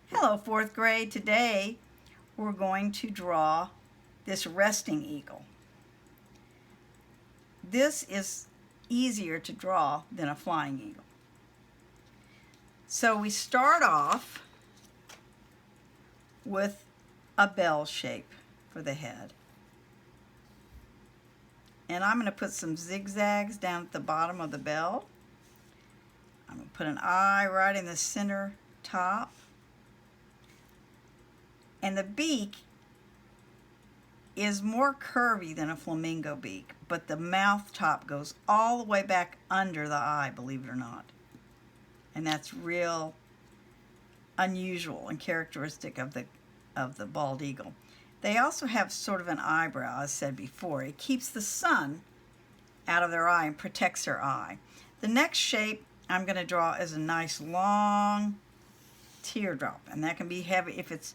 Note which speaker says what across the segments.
Speaker 1: Hello, fourth grade. Today we're going to draw this resting eagle. This is easier to draw than a flying eagle. So we start off with a bell shape for the head. And I'm going to put some zigzags down at the bottom of the bell. I'm going to put an eye right in the center top. And the beak is more curvy than a flamingo beak, but the mouth top goes all the way back under the eye, believe it or not. And that's real unusual and characteristic of the bald eagle. They also have sort of an eyebrow, as said before. It keeps the sun out of their eye and protects their eye. The next shape I'm going to draw is a nice long teardrop, and that can be heavy. If it's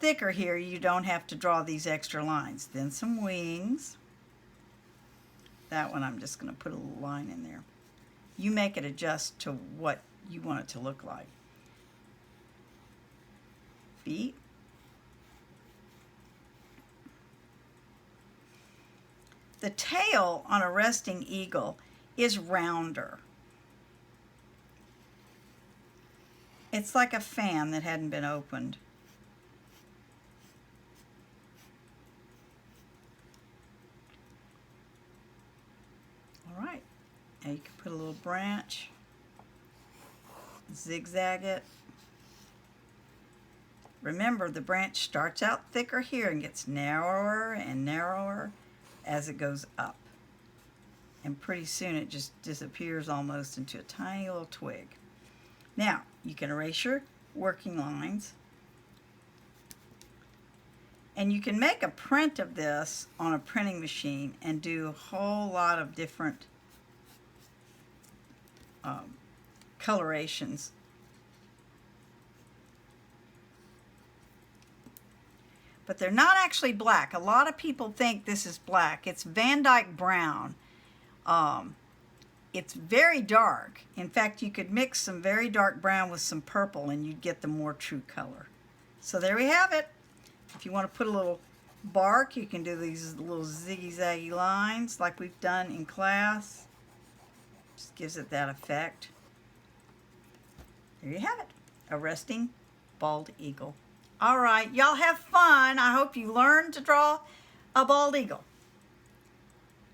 Speaker 1: thicker here, you don't have to draw these extra lines. Then some wings. That one I'm just going to put a little line in there. You make it adjust to what you want it to look like. Feet. The tail on a resting eagle is rounder. It's like a fan that hadn't been opened. All right, now you can put a little branch, zigzag it. Remember, the branch starts out thicker here and gets narrower and narrower as it goes up. And pretty soon it just disappears almost into a tiny little twig. Now, you can erase your working lines. And you can make a print of this on a printing machine and do a whole lot of different colorations. But they're not actually black. A lot of people think this is black. It's Van Dyke brown. It's very dark. In fact, you could mix some very dark brown with some purple and you'd get the more true color. So there we have it. If you want to put a little bark, you can do these little ziggy-zaggy lines like we've done in class. Just gives it that effect. There you have it, a resting bald eagle. All right, y'all have fun. I hope you learned to draw a bald eagle.